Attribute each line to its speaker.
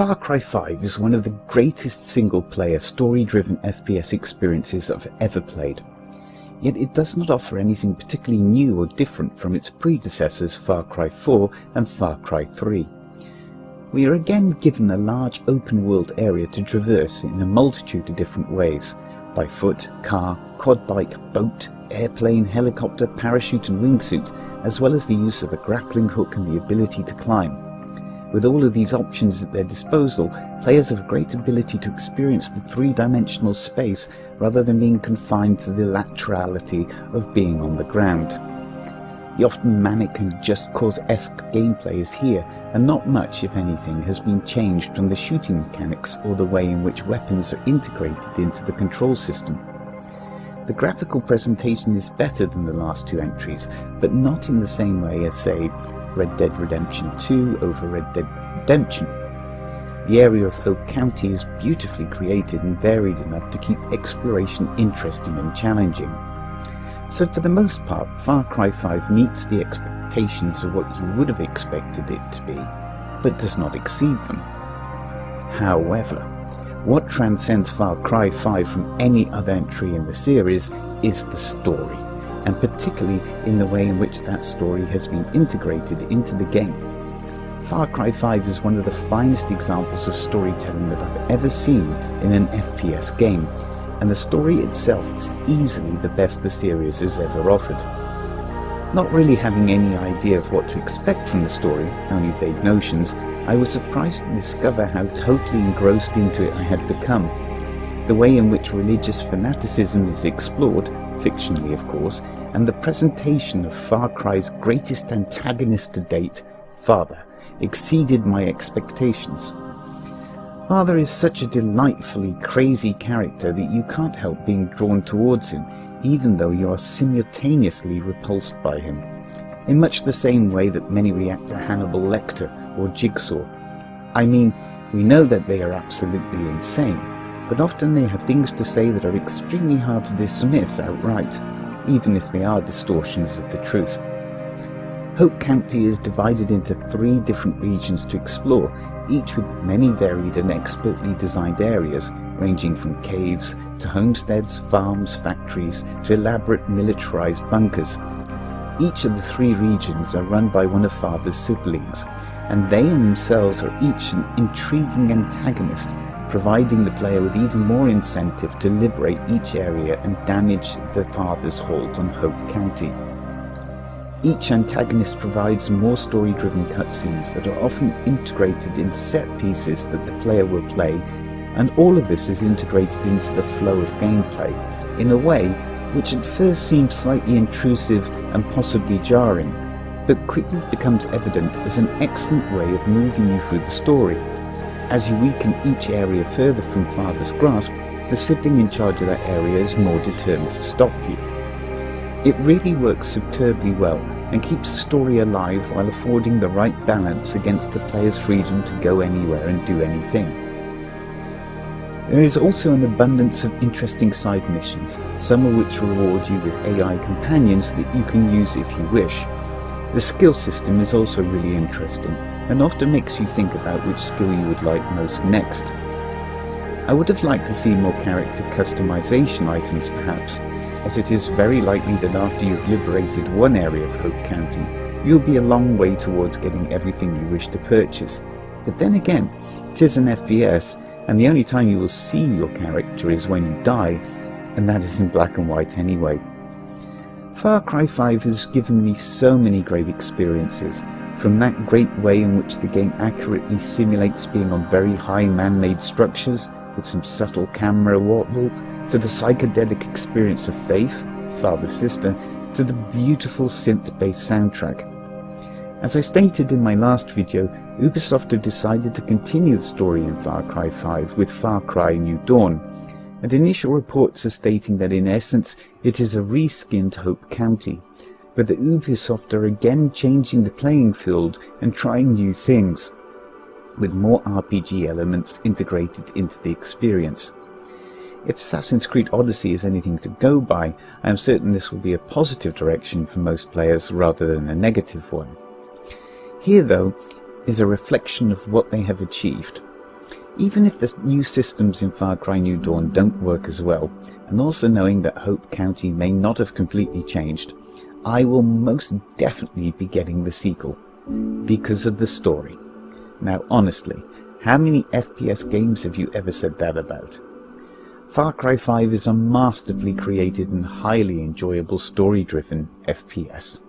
Speaker 1: Far Cry 5 is one of the greatest single-player, story-driven FPS experiences I've ever played. Yet it does not offer anything particularly new or different from its predecessors Far Cry 4 and Far Cry 3. We are again given a large open-world area to traverse in a multitude of different ways, by foot, car, quad bike, boat, airplane, helicopter, parachute and wingsuit, as well as the use of a grappling hook and the ability to climb. With all of these options at their disposal, players have a great ability to experience the three-dimensional space rather than being confined to the laterality of being on the ground. The often manic and Just Cause-esque gameplay is here, and not much, if anything, has been changed from the shooting mechanics or the way in which weapons are integrated into the control system. The graphical presentation is better than the last two entries, but not in the same way as, say, Red Dead Redemption 2 over Red Dead Redemption. The area of Hope County is beautifully created and varied enough to keep exploration interesting and challenging. So for the most part, Far Cry 5 meets the expectations of what you would have expected it to be, but does not exceed them. However, what transcends Far Cry 5 from any other entry in the series is the story, and particularly in the way in which that story has been integrated into the game. Far Cry 5 is one of the finest examples of storytelling that I've ever seen in an FPS game, and the story itself is easily the best the series has ever offered. Not really having any idea of what to expect from the story, only vague notions, I was surprised to discover how totally engrossed into it I had become. The way in which religious fanaticism is explored, fictionally of course, and the presentation of Far Cry's greatest antagonist to date, Father, exceeded my expectations. Father is such a delightfully crazy character that you can't help being drawn towards him, even though you are simultaneously repulsed by him, in much the same way that many react to Hannibal Lecter or Jigsaw. I mean, we know that they are absolutely insane, but often they have things to say that are extremely hard to dismiss outright, even if they are distortions of the truth. Hope County is divided into 3 different regions to explore, each with many varied and expertly designed areas, ranging from caves to homesteads, farms, factories, to elaborate militarized bunkers. Each of the 3 regions are run by one of Father's siblings, and they in themselves are each an intriguing antagonist, providing the player with even more incentive to liberate each area and damage the Father's hold on Hope County. Each antagonist provides more story-driven cutscenes that are often integrated into set pieces that the player will play, and all of this is integrated into the flow of gameplay in a way which at first seems slightly intrusive and possibly jarring, but quickly becomes evident as an excellent way of moving you through the story. As you weaken each area further from Father's grasp, the sibling in charge of that area is more determined to stop you. It really works superbly well and keeps the story alive while affording the right balance against the player's freedom to go anywhere and do anything. There is also an abundance of interesting side missions, some of which reward you with AI companions that you can use if you wish. The skill system is also really interesting, and often makes you think about which skill you would like most next. I would have liked to see more character customization items perhaps, as it is very likely that after you've liberated one area of Hope County, you'll be a long way towards getting everything you wish to purchase. But then again, it is an FPS, and the only time you will see your character is when you die, and that is in black and white anyway. Far Cry 5 has given me so many great experiences, from that great way in which the game accurately simulates being on very high man-made structures, with some subtle camera wobble, to the psychedelic experience of Faith, Father's sister, to the beautiful synth-based soundtrack. As I stated in my last video, Ubisoft have decided to continue the story in Far Cry 5 with Far Cry New Dawn, and initial reports are stating that in essence it is a reskinned Hope County, but that Ubisoft are again changing the playing field and trying new things, with more RPG elements integrated into the experience. If Assassin's Creed Odyssey is anything to go by, I am certain this will be a positive direction for most players rather than a negative one. Here, though, is a reflection of what they have achieved. Even if the new systems in Far Cry New Dawn don't work as well, and also knowing that Hope County may not have completely changed, I will most definitely be getting the sequel, because of the story. Now honestly, how many FPS games have you ever said that about? Far Cry 5 is a masterfully created and highly enjoyable story-driven FPS.